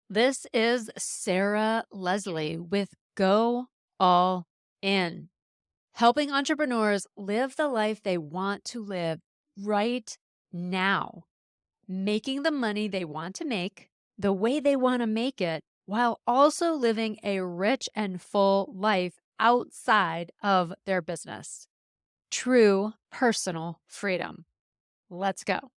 This is Sarah Leslie with Go All In, helping entrepreneurs live the life they want to live right now, making the money they want to make the way they want to make it, while also living a rich and full life outside of their business. True personal freedom. Let's go.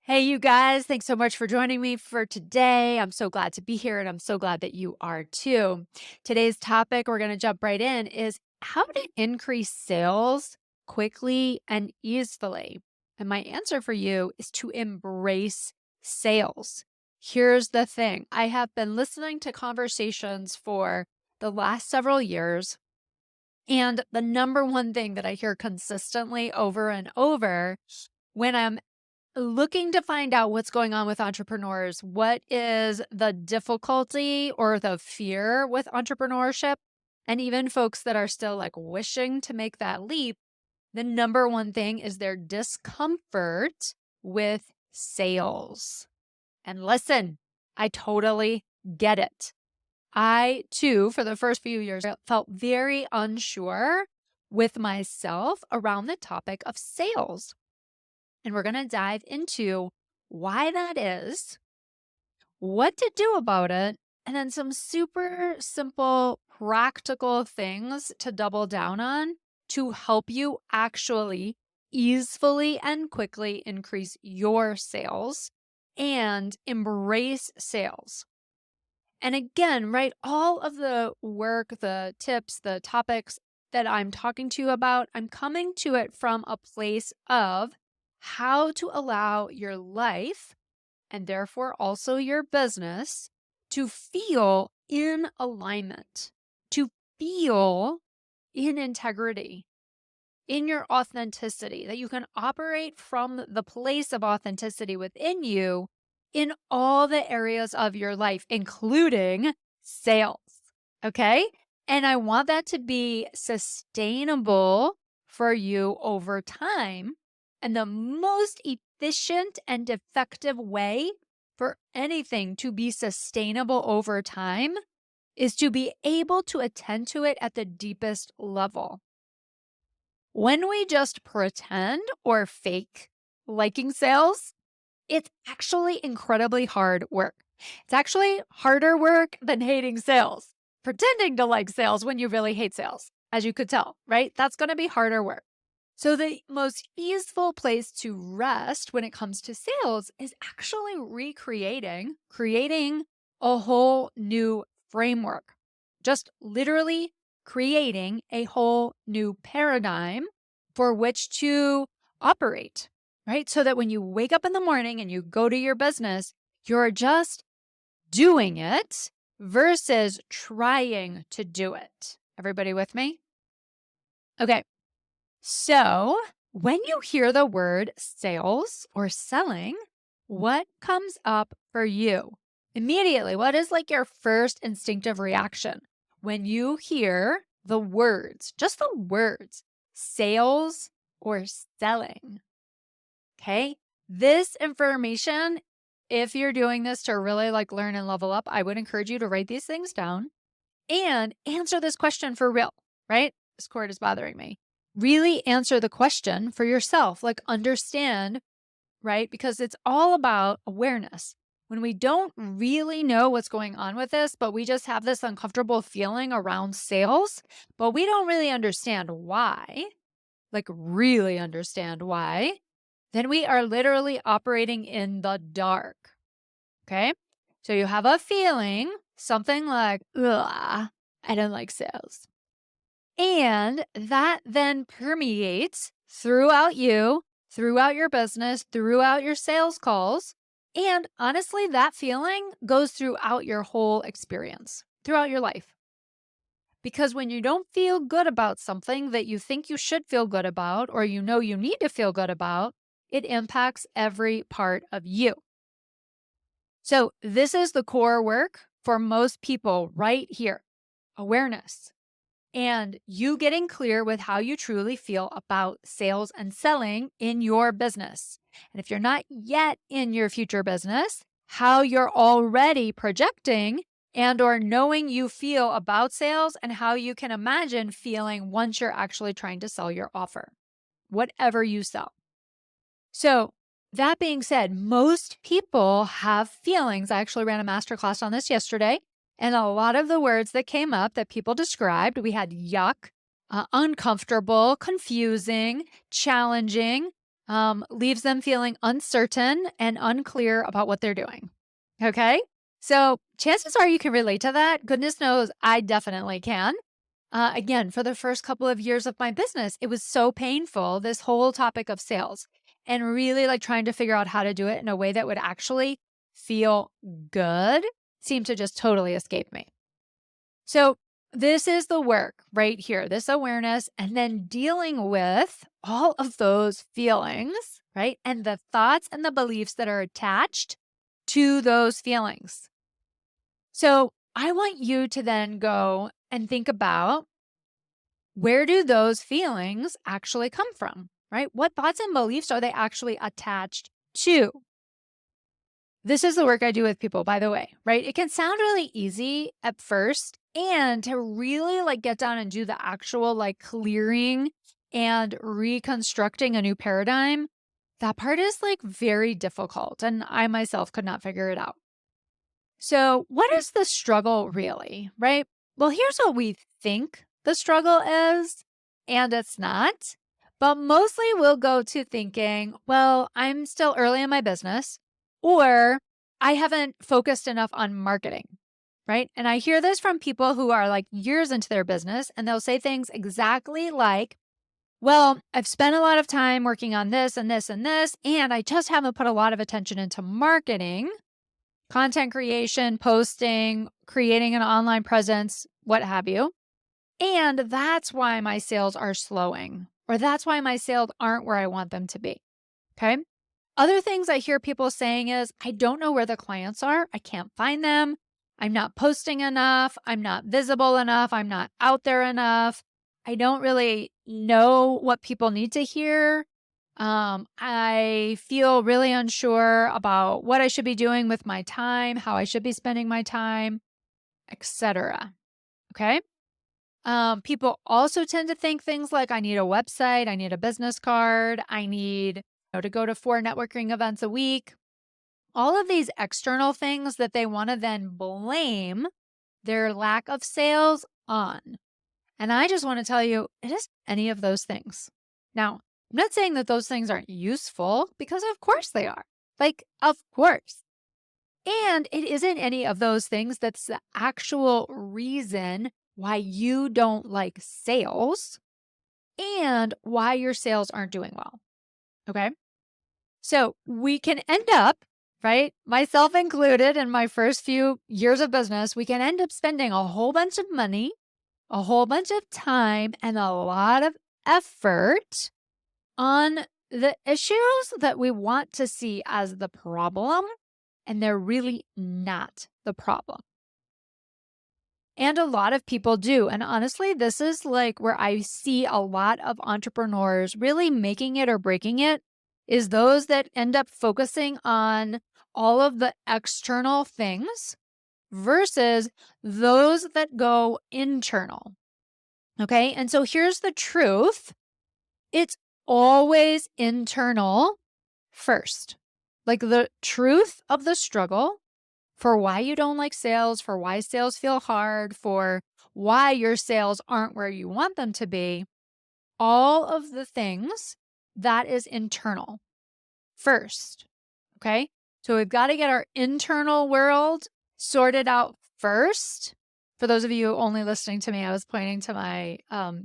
Hey, you guys, thanks so much for joining me for today. I'm so glad to be here and I'm so glad that you are too. Today's topic, we're going to jump right in, is how to increase sales quickly and easily. And my answer for you is to embrace sales. Here's the thing, I have been listening to conversations for the last several years. And the number one thing that I hear consistently over and over when I'm looking to find out what's going on with entrepreneurs, what is the difficulty or the fear with entrepreneurship, and even folks that are still like wishing to make that leap, the number one thing is their discomfort with sales. And listen, I totally get it. I too, for the first few years, felt very unsure with myself around the topic of sales. And we're going to dive into why that is, what to do about it, and then some super simple, practical things to double down on to help you actually easily and quickly increase your sales and embrace sales. And again, right, all of the work, the tips, the topics that I'm talking to you about, I'm coming to it from a place of how to allow your life and therefore also your business to feel in alignment, to feel in integrity, in your authenticity, that you can operate from the place of authenticity within you in all the areas of your life, including sales. Okay. And I want that to be sustainable for you over time. And the most efficient and effective way for anything to be sustainable over time is to be able to attend to it at the deepest level. When we just pretend or fake liking sales, it's actually incredibly hard work. It's actually harder work than hating sales. Pretending to like sales when you really hate sales, as you could tell, right? That's going to be harder work. So the most easeful place to rest when it comes to sales is actually creating a whole new framework. Just literally creating a whole new paradigm for which to operate, right? So that when you wake up in the morning and you go to your business, you're just doing it versus trying to do it. Everybody with me? Okay. So when you hear the word sales or selling, what comes up for you? Immediately, what is like your first instinctive reaction when you hear the words, just the words, sales or selling? Okay. This information, if you're doing this to really like learn and level up, I would encourage you to write these things down and answer this question for real, right? This cord is bothering me. Really answer the question for yourself, like understand, right? Because it's all about awareness. When we don't really know what's going on with this, but we just have this uncomfortable feeling around sales, but we don't really understand why, like really understand why, then we are literally operating in the dark. Okay. So you have a feeling, something like, ugh, I don't like sales. And that then permeates throughout you, throughout your business, throughout your sales calls. And honestly, that feeling goes throughout your whole experience, throughout your life. Because when you don't feel good about something that you think you should feel good about, or you know you need to feel good about, it impacts every part of you. So this is the core work for most people right here, awareness. And you getting clear with how you truly feel about sales and selling in your business. And if you're not yet in your future business, how you're already projecting and or knowing you feel about sales and how you can imagine feeling once you're actually trying to sell your offer, whatever you sell. So, that being said, most people have feelings. I actually ran a masterclass on this yesterday, and a lot of the words that came up that people described, we had yuck, uncomfortable, confusing, challenging, leaves them feeling uncertain and unclear about what they're doing. Okay. So, chances are you can relate to that. Goodness knows I definitely can. Again, for the first couple of years of my business, it was so painful, this whole topic of sales, and really like trying to figure out how to do it in a way that would actually feel good seemed to just totally escape me. So, this is the work right here, this awareness, and then dealing with all of those feelings, right? And the thoughts and the beliefs that are attached to those feelings. So, I want you to then go and think about, where do those feelings actually come from, right? What thoughts and beliefs are they actually attached to? This is the work I do with people, by the way, right? It can sound really easy at first, and to really like get down and do the actual like clearing and reconstructing a new paradigm, that part is like very difficult. And I myself could not figure it out. So, what is the struggle really, right? Well, here's what we think the struggle is, and it's not. But mostly we'll go to thinking, well, I'm still early in my business, or I haven't focused enough on marketing, right? And I hear this from people who are like years into their business, and they'll say things exactly like, well, I've spent a lot of time working on this and this and this, and I just haven't put a lot of attention into marketing. Content creation, posting, creating an online presence, what have you. And that's why my sales are slowing, or that's why my sales aren't where I want them to be. Okay. Other things I hear people saying is, I don't know where the clients are. I can't find them. I'm not posting enough. I'm not visible enough. I'm not out there enough. I don't really know what people need to hear. I feel really unsure about what I should be doing with my time, how I should be spending my time, etc. Okay. People also tend to think things like, I need a website, I need a business card, I need to go to 4 networking events a week. All of these external things that they want to then blame their lack of sales on. And I just want to tell you, it isn't any of those things. Now, I'm not saying that those things aren't useful, because of course they are. Like, of course. And it isn't any of those things that's the actual reason why you don't like sales and why your sales aren't doing well. Okay. So we can end up, right? Myself included, in my first few years of business, we can end up spending a whole bunch of money, a whole bunch of time, and a lot of effort on the issues that we want to see as the problem, and they're really not the problem. And a lot of people do. And honestly, this is like where I see a lot of entrepreneurs really making it or breaking it, is those that end up focusing on all of the external things versus those that go internal. Okay. And so here's the truth. It's always internal first. Like, the truth of the struggle for why you don't like sales, for why sales feel hard, for why your sales aren't where you want them to be, all of the things, that is internal first. Okay. So we've got to get our internal world sorted out first. For those of you only listening to me, I was pointing to my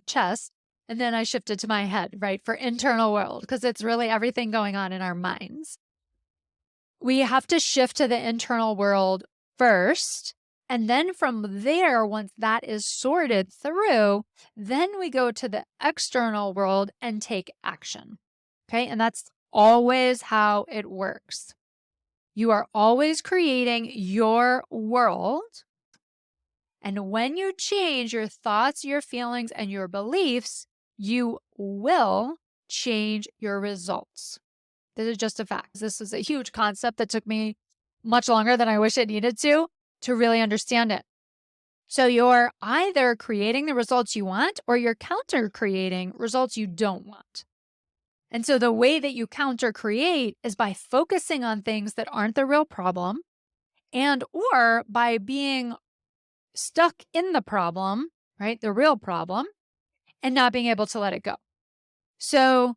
chest, and then I shifted to my head, right? For internal world, because it's really everything going on in our minds. We have to shift to the internal world first. And then from there, once that is sorted through, then we go to the external world and take action. Okay. And that's always how it works. You are always creating your world. And when you change your thoughts, your feelings, and your beliefs, you will change your results. This is just a fact. This is a huge concept that took me much longer than I wish it needed to really understand it. So you're either creating the results you want or you're counter creating results you don't want. And so the way that you counter create is by focusing on things that aren't the real problem and or by being stuck in the problem, right? The real problem and not being able to let it go. So,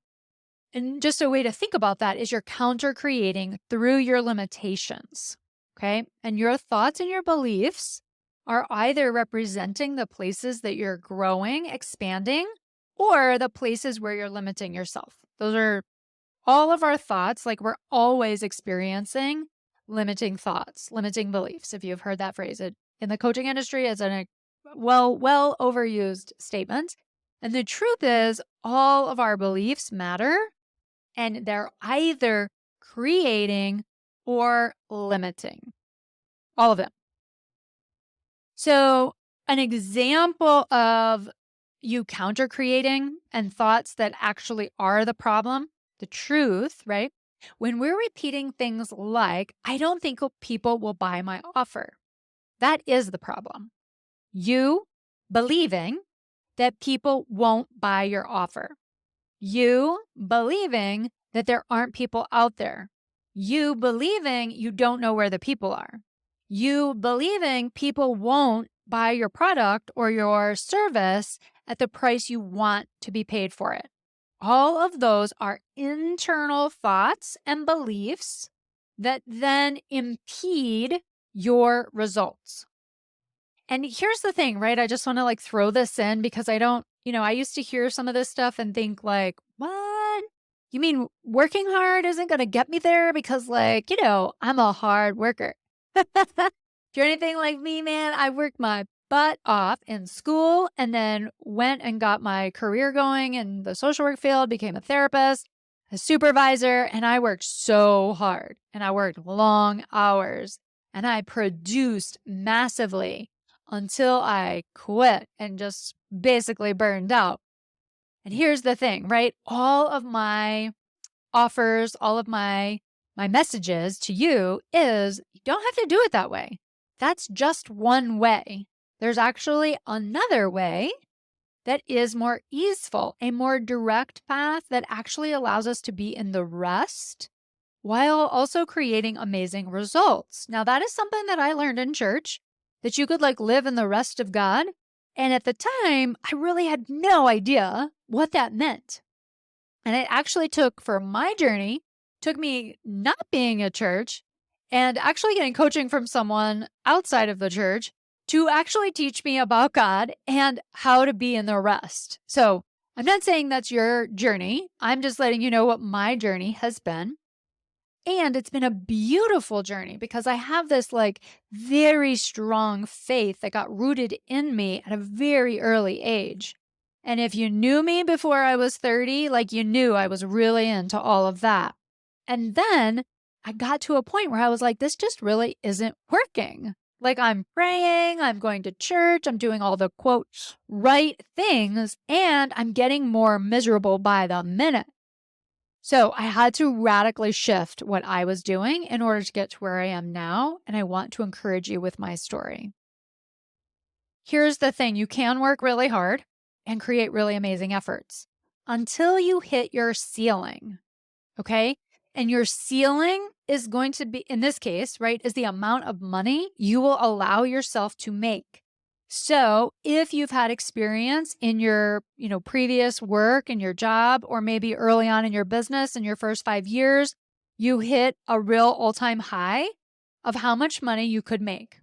and just a way to think about that is you're counter creating through your limitations. Okay. And your thoughts and your beliefs are either representing the places that you're growing, expanding, or the places where you're limiting yourself. Those are all of our thoughts. Like we're always experiencing limiting thoughts, limiting beliefs. If you've heard that phrase in the coaching industry, it's a well overused statement. And the truth is, all of our beliefs matter and they're either creating or limiting. All of them. So, an example of you counter creating and thoughts that actually are the problem, the truth, right? When we're repeating things like, I don't think people will buy my offer, that is the problem. You believing that people won't buy your offer. You believing that there aren't people out there. You believing you don't know where the people are. You believing people won't buy your product or your service at the price you want to be paid for it. All of those are internal thoughts and beliefs that then impede your results. And here's the thing, right? I just want to like throw this in because I don't, I used to hear some of this stuff and think like, what? You mean working hard isn't going to get me there? Because like, I'm a hard worker. If you're anything like me, man, I worked my butt off in school and then went and got my career going in the social work field, became a therapist, a supervisor, and I worked so hard and I worked long hours and I produced massively until I quit and just basically burned out. And here's the thing, right? All of my offers, all of my messages to you is you don't have to do it that way. That's just one way. There's actually another way that is more easeful, a more direct path that actually allows us to be in the rest while also creating amazing results. Now, that is something that I learned in church, that you could like live in the rest of God. And at the time, I really had no idea what that meant. And it actually took for my journey, took me not being at church and actually getting coaching from someone outside of the church to actually teach me about God and how to be in the rest. So I'm not saying that's your journey. I'm just letting you know what my journey has been. And it's been a beautiful journey because I have this like very strong faith that got rooted in me at a very early age. And if you knew me before I was 30, like you knew I was really into all of that. And then I got to a point where I was like, this just really isn't working. Like I'm praying, I'm going to church, I'm doing all the quote right things, and I'm getting more miserable by the minute. So I had to radically shift what I was doing in order to get to where I am now. And I want to encourage you with my story. Here's the thing. You can work really hard and create really amazing efforts until you hit your ceiling. Okay. And your ceiling is going to be, in this case, right, is the amount of money you will allow yourself to make. So if you've had experience in your, previous work and your job, or maybe early on in your business in your first 5 years, you hit a real all-time high of how much money you could make.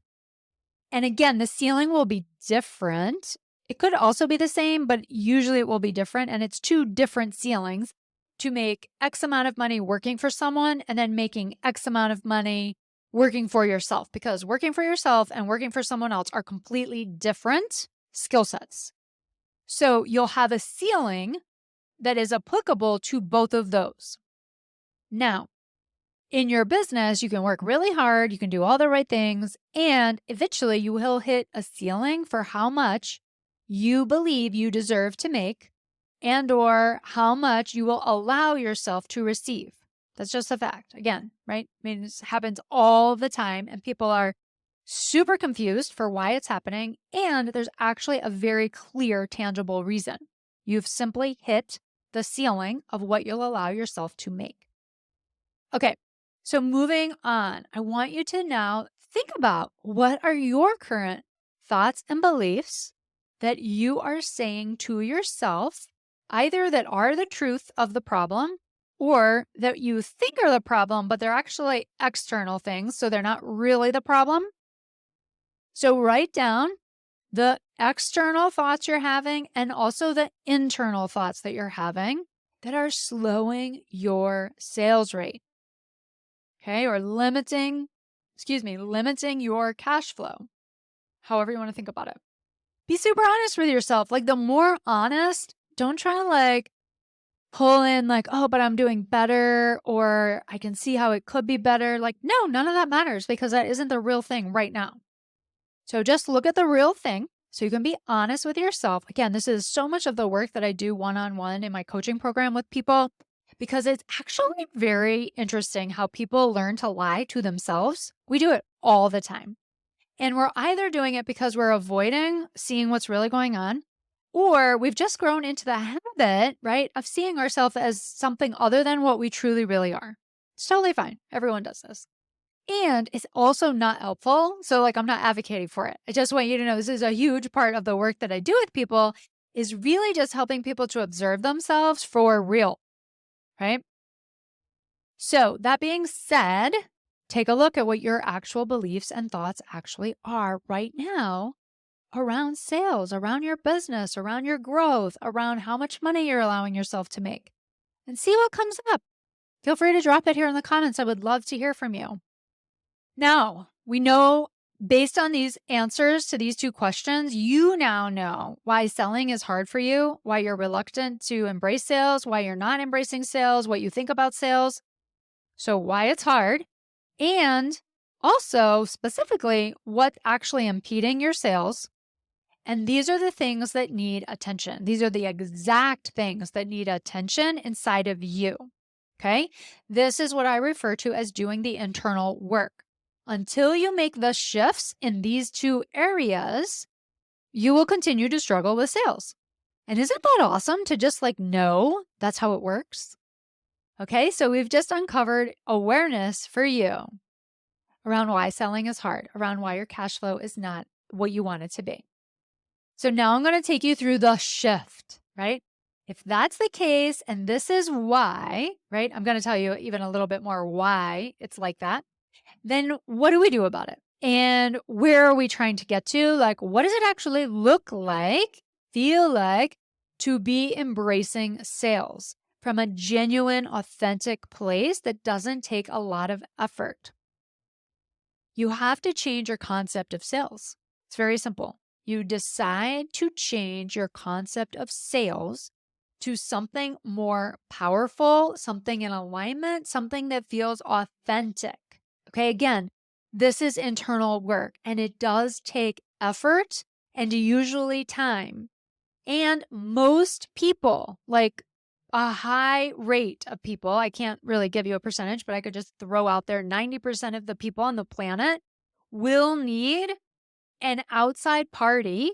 And again, the ceiling will be different. It could also be the same, but usually it will be different. And it's two different ceilings to make X amount of money working for someone and then making X amount of money working for yourself, because working for yourself and working for someone else are completely different skill sets. So you'll have a ceiling that is applicable to both of those. Now, in your business, you can work really hard, you can do all the right things, and eventually you will hit a ceiling for how much you believe you deserve to make and or how much you will allow yourself to receive. That's just a fact. Again, right? I mean, this happens all the time, and people are super confused for why it's happening. And there's actually a very clear, tangible reason. You've simply hit the ceiling of what you'll allow yourself to make. Okay, so moving on, I want you to now think about what are your current thoughts and beliefs that you are saying to yourself, either that are the truth of the problem or that you think are the problem, but they're actually external things. So they're not really the problem. So write down the external thoughts you're having and also the internal thoughts that you're having that are slowing your sales rate. Okay. Or limiting your cash flow, however you want to think about it. Be super honest with yourself. Like the more honest, don't try to like pull in like, oh, but I'm doing better or I can see how it could be better. Like, no, none of that matters because that isn't the real thing right now. So just look at the real thing so you can be honest with yourself. Again, this is so much of the work that I do one-on-one in my coaching program with people because it's actually very interesting how people learn to lie to themselves. We do it all the time. And we're either doing it because we're avoiding seeing what's really going on, or we've just grown into the habit, right, of seeing ourselves as something other than what we truly really are. It's totally fine. Everyone does this. And it's also not helpful. So like, I'm not advocating for it. I just want you to know this is a huge part of the work that I do with people is really just helping people to observe themselves for real, right? So that being said, take a look at what your actual beliefs and thoughts actually are right now around sales, around your business, around your growth, around how much money you're allowing yourself to make, and see what comes up. Feel free to drop it here in the comments. I would love to hear from you. Now, we know based on these answers to these two questions, you now know why selling is hard for you, why you're reluctant to embrace sales, why you're not embracing sales, what you think about sales. So why it's hard, and also specifically what's actually impeding your sales. And these are the things that need attention. These are the exact things that need attention inside of you. Okay. This is what I refer to as doing the internal work. Until you make the shifts in these two areas, you will continue to struggle with sales. And isn't that awesome to just like know that's how it works? Okay. So we've just uncovered awareness for you around why selling is hard, around why your cash flow is not what you want it to be. So now I'm going to take you through the shift, right? If that's the case, and this is why, right? I'm going to tell you even a little bit more why it's like that. Then what do we do about it? And where are we trying to get to? Like, what does it actually look like, feel like to be embracing sales from a genuine, authentic place that doesn't take a lot of effort? You have to change your concept of sales. It's very simple. You decide to change your concept of sales to something more powerful, something in alignment, something that feels authentic. Okay, again, this is internal work and it does take effort and usually time. And most people, like a high rate of people, I can't really give you a percentage, but I could just throw out there 90% of the people on the planet will need an outside party,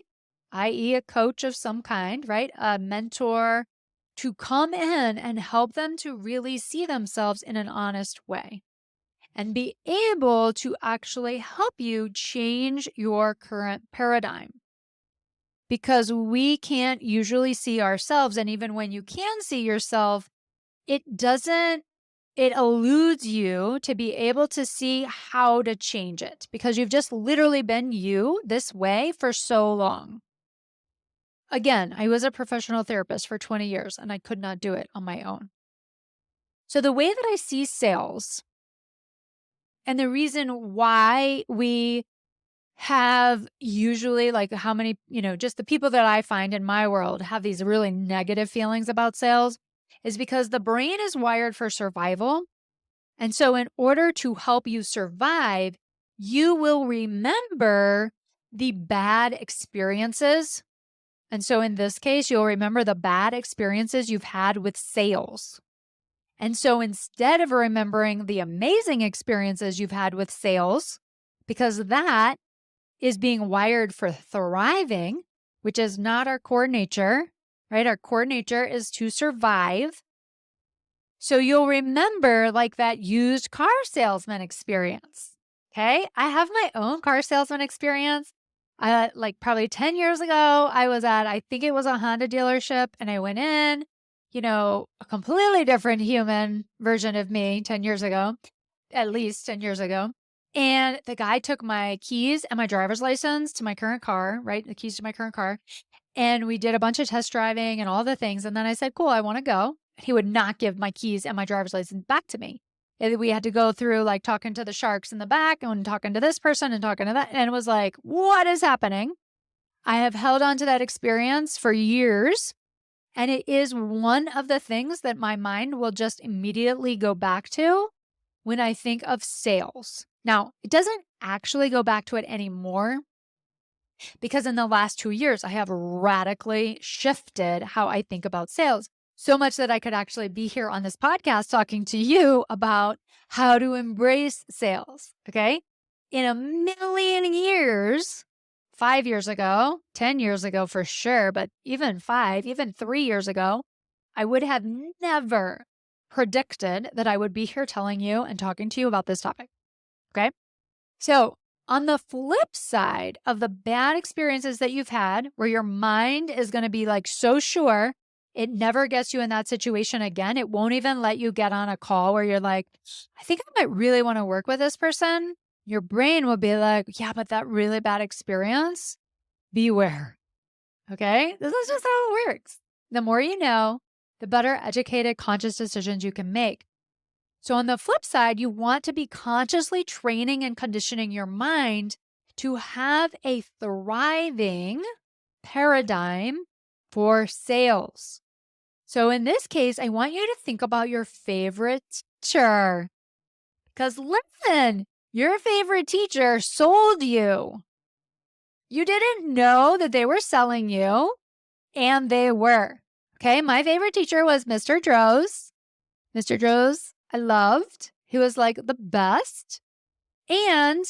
i.e., a coach of some kind, right? A mentor to come in and help them to really see themselves in an honest way and be able to actually help you change your current paradigm. Because we can't usually see ourselves. And even when you can see yourself, it eludes you to be able to see how to change it because you've just literally been you this way for so long. Again, I was a professional therapist for 20 years and I could not do it on my own. So the way that I see sales and the reason why we have usually like how many, just the people that I find in my world have these really negative feelings about sales is because the brain is wired for survival. And so in order to help you survive, you will remember the bad experiences. And so in this case, you'll remember the bad experiences you've had with sales. And so instead of remembering the amazing experiences you've had with sales, because that is being wired for thriving, which is not our core nature, right? Our core nature is to survive. So you'll remember like that used car salesman experience. Okay. I have my own car salesman experience. Like probably 10 years ago, I was at, I think it was a Honda dealership, and I went in, a completely different human version of me 10 years ago, at least 10 years ago. And the guy took my keys and my driver's license to my current car, right? The keys to my current car. And we did a bunch of test driving and all the things. And then I said, cool, I want to go. He would not give my keys and my driver's license back to me. And we had to go through like talking to the sharks in the back and talking to this person and talking to that. And it was like, what is happening? I have held on to that experience for years. And it is one of the things that my mind will just immediately go back to when I think of sales. Now, it doesn't actually go back to it anymore, because in the last 2 years, I have radically shifted how I think about sales. So much that I could actually be here on this podcast talking to you about how to embrace sales. Okay. In a million years, 5 years ago, 10 years ago for sure, but even 3 years ago, I would have never predicted that I would be here telling you and talking to you about this topic. Okay. So, on the flip side of the bad experiences that you've had, where your mind is going to be like so sure it never gets you in that situation again, it won't even let you get on a call where you're like, I think I might really want to work with this person. Your brain will be like, yeah, but that really bad experience, beware. Okay. This is just how it works. The more you know, the better educated, conscious decisions you can make. So, on the flip side, you want to be consciously training and conditioning your mind to have a thriving paradigm for sales. So, in this case, I want you to think about your favorite teacher. Because listen, your favorite teacher sold you. You didn't know that they were selling you, and they were. Okay, my favorite teacher was Mr. Droz. Mr. Droz, I loved. He was like the best. And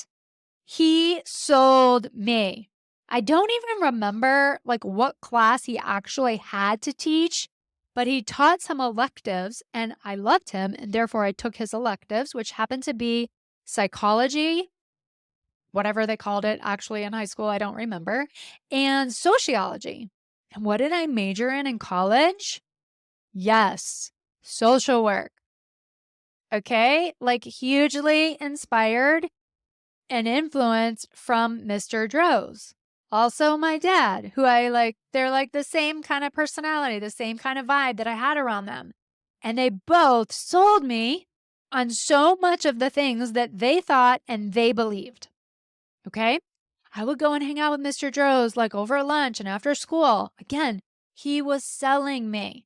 he sold me. I don't even remember like what class he actually had to teach, but he taught some electives and I loved him. And therefore I took his electives, which happened to be psychology, whatever they called it actually in high school, I don't remember, and sociology. And what did I major in college? Yes, social work. Okay, like hugely inspired and influenced from Mr. Droz. Also, my dad, who I like, they're like the same kind of personality, the same kind of vibe that I had around them. And they both sold me on so much of the things that they thought and they believed. Okay, I would go and hang out with Mr. Droz like over lunch and after school. Again, he was selling me.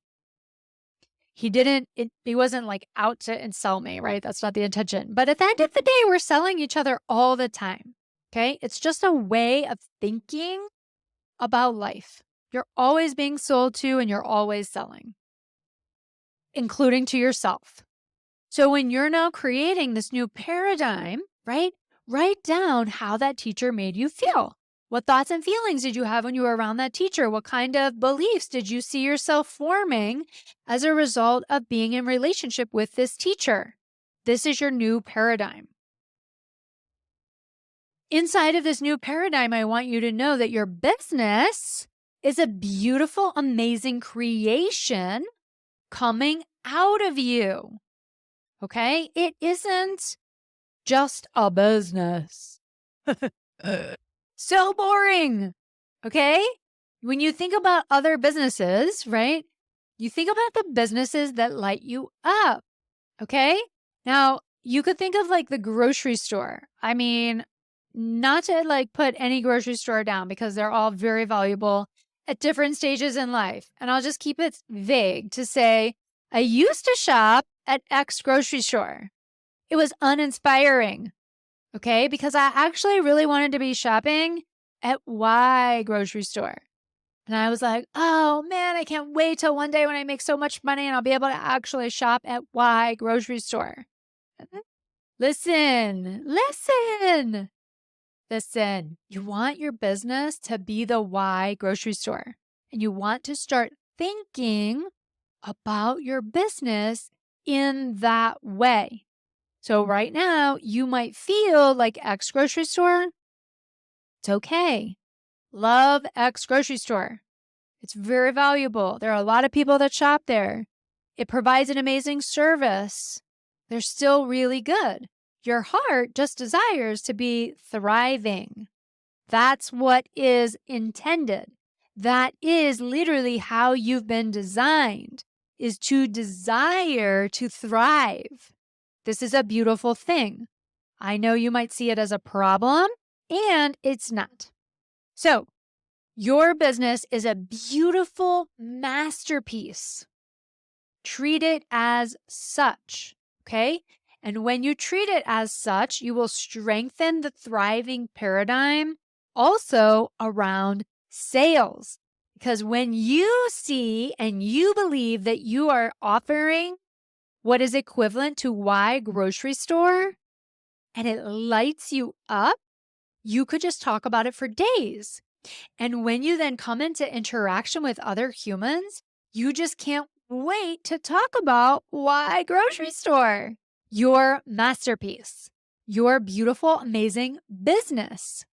He wasn't like out to insult me, right? That's not the intention. But at the end of the day, we're selling each other all the time. Okay. It's just a way of thinking about life. You're always being sold to and you're always selling, including to yourself. So when you're now creating this new paradigm, right? Write down how that teacher made you feel. What thoughts and feelings did you have when you were around that teacher? What kind of beliefs did you see yourself forming as a result of being in relationship with this teacher? This is your new paradigm. Inside of this new paradigm, I want you to know that your business is a beautiful, amazing creation coming out of you. Okay? It isn't just a business. So boring. Okay. When you think about other businesses, right? You think about the businesses that light you up. Okay. Now, you could think of like the grocery store. I mean, not to like put any grocery store down because they're all very valuable at different stages in life. And I'll just keep it vague to say, I used to shop at X grocery store. It was uninspiring. Okay, because I actually really wanted to be shopping at Y grocery store. And I was like, oh man, I can't wait till one day when I make so much money and I'll be able to actually shop at Y grocery store. Mhm. Listen. You want your business to be the Y grocery store, and you want to start thinking about your business in that way. So right now, you might feel like X grocery store. It's okay. Love X grocery store. It's very valuable. There are a lot of people that shop there. It provides an amazing service. They're still really good. Your heart just desires to be thriving. That's what is intended. That is literally how you've been designed, is to desire to thrive. This is a beautiful thing. I know you might see it as a problem, and it's not. So, your business is a beautiful masterpiece. Treat it as such, okay? And when you treat it as such, you will strengthen the thriving paradigm also around sales. Because when you see and you believe that you are offering what is equivalent to Y grocery store and it lights you up, you could just talk about it for days. And when you then come into interaction with other humans, you just can't wait to talk about Y grocery store, your masterpiece, your beautiful, amazing business.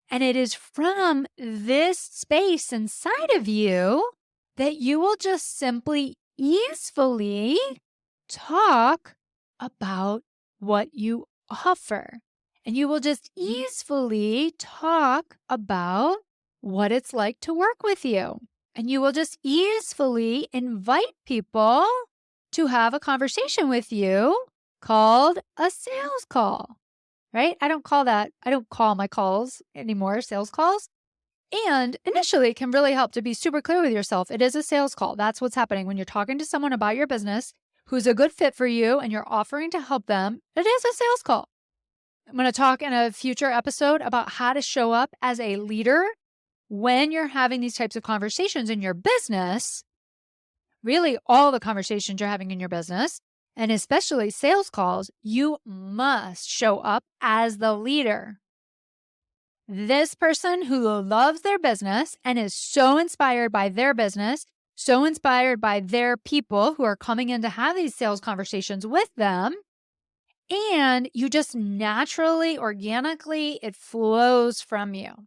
And it is from this space inside of you that you will just simply easily talk about what you offer. And you will just easily talk about what it's like to work with you. And you will just easily invite people to have a conversation with you called a sales call, right? I don't call my calls anymore sales calls. And initially, it can really help to be super clear with yourself. It is a sales call. That's what's happening when you're talking to someone about your business who's a good fit for you and you're offering to help them. It is a sales call. I'm going to talk in a future episode about how to show up as a leader when you're having these types of conversations in your business, really all the conversations you're having in your business, and especially sales calls. You must show up as the leader. This person who loves their business and is so inspired by their business, so inspired by their people who are coming in to have these sales conversations with them. And you just naturally, organically, it flows from you.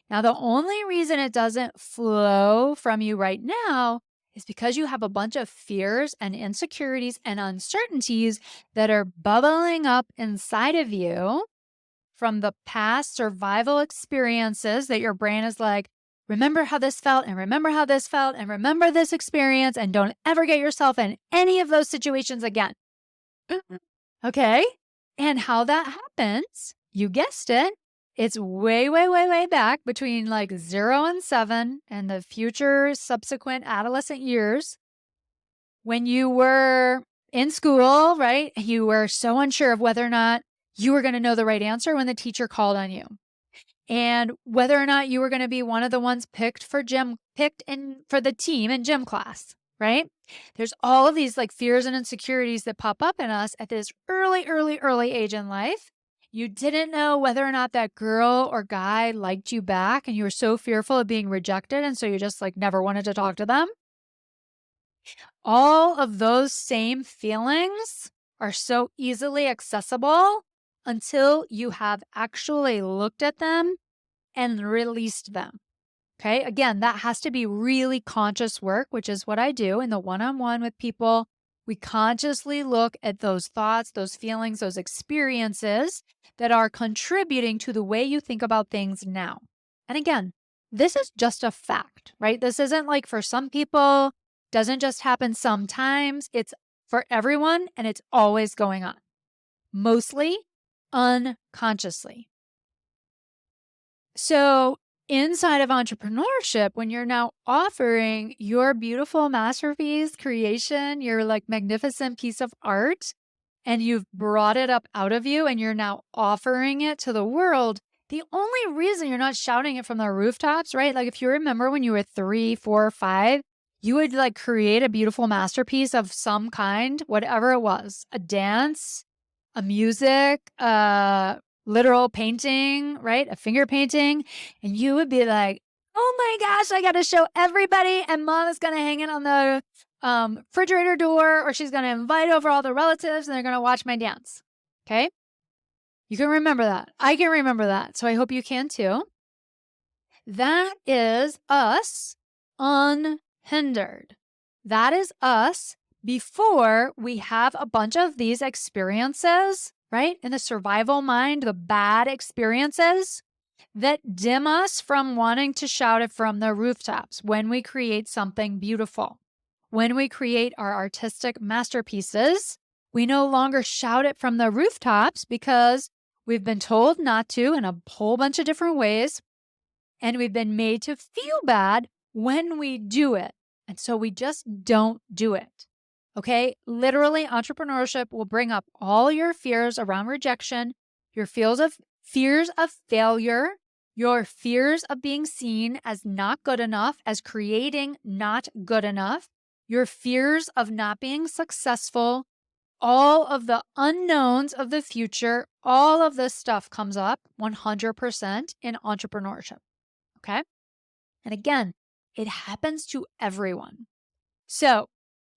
Now, the only reason it doesn't flow from you right now is because you have a bunch of fears and insecurities and uncertainties that are bubbling up inside of you from the past survival experiences that your brain is like, remember how this felt and remember how this felt and remember this experience and don't ever get yourself in any of those situations again. Okay. And how that happens, you guessed it. It's way, way, way, way back between like 0 and 7 and the future subsequent adolescent years when you were in school, right? You were so unsure of whether or not you were going to know the right answer when the teacher called on you, and whether or not you were going to be one of the ones picked for the team in gym class, right? There's all of these like fears and insecurities that pop up in us at this early age in life. You didn't know whether or not that girl or guy liked you back, and you were so fearful of being rejected. And so you just like never wanted to talk to them. All of those same feelings are so easily accessible until you have actually looked at them and released them. Okay. Again, that has to be really conscious work, which is what I do in the one-on-one with people. We consciously look at those thoughts, those feelings, those experiences that are contributing to the way you think about things now. And again, this is just a fact, right? This isn't like for some people, doesn't just happen sometimes. It's for everyone and it's always going on, mostly unconsciously. So inside of entrepreneurship, when you're now offering your beautiful masterpiece creation, your like magnificent piece of art, and you've brought it up out of you and you're now offering it to the world, The only reason you're not shouting it from the rooftops, right? Like if you remember when you were 3, 4, 5, you would like create a beautiful masterpiece of some kind, whatever it was, a dance, a music, a literal painting, right? A finger painting. And you would be like, oh my gosh, I got to show everybody. And mom is going to hang it on the refrigerator door, or she's going to invite over all the relatives and they're going to watch my dance. Okay. You can remember that. I can remember that. So I hope you can too. That is us unhindered. That is us before we have a bunch of these experiences, right? In the survival mind, the bad experiences that dim us from wanting to shout it from the rooftops when we create something beautiful. When we create our artistic masterpieces, we no longer shout it from the rooftops because we've been told not to in a whole bunch of different ways. And we've been made to feel bad when we do it. And so we just don't do it. Okay. Literally, entrepreneurship will bring up all your fears around rejection, your fears of failure, your fears of being seen as not good enough, as creating not good enough, your fears of not being successful, all of the unknowns of the future, all of this stuff comes up 100% in entrepreneurship. Okay. And again, it happens to everyone. So,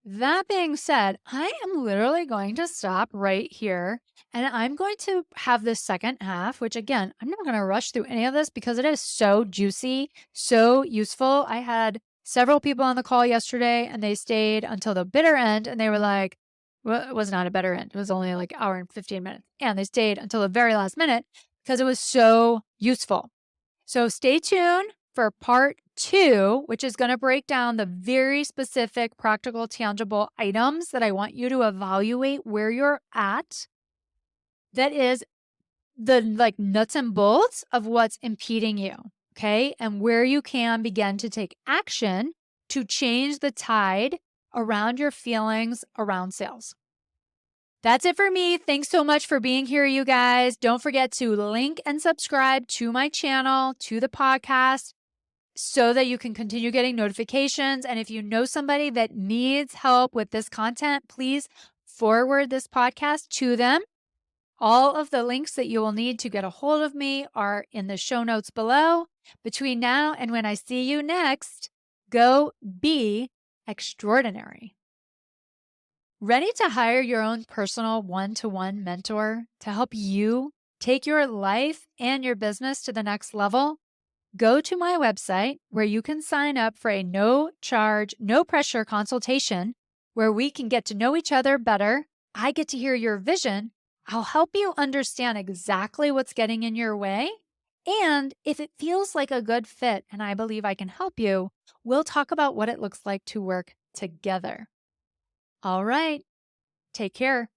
that being said, I am literally going to stop right here and I'm going to have this second half, which again, I'm not going to rush through any of this because it is so juicy, so useful. I had several people on the call yesterday and they stayed until the bitter end and they were like, well, it was not a bitter end. It was only like an hour and 15 minutes. And they stayed until the very last minute because it was so useful. So stay tuned for part 2, which is going to break down the very specific, practical, tangible items that I want you to evaluate where you're at. That is the like nuts and bolts of what's impeding you. Okay. And where you can begin to take action to change the tide around your feelings around sales. That's it for me. Thanks so much for being here, you guys. Don't forget to link and subscribe to my channel, to the podcast, so that you can continue getting notifications. And if you know somebody that needs help with this content, please forward this podcast to them. All of the links that you will need to get a hold of me are in the show notes below. Between now and when I see you next, go be extraordinary. Ready to hire your own personal one-to-one mentor to help you take your life and your business to the next level? Go to my website where you can sign up for a no charge, no pressure consultation where we can get to know each other better. I get to hear your vision. I'll help you understand exactly what's getting in your way. And if it feels like a good fit and I believe I can help you, we'll talk about what it looks like to work together. All right. Take care.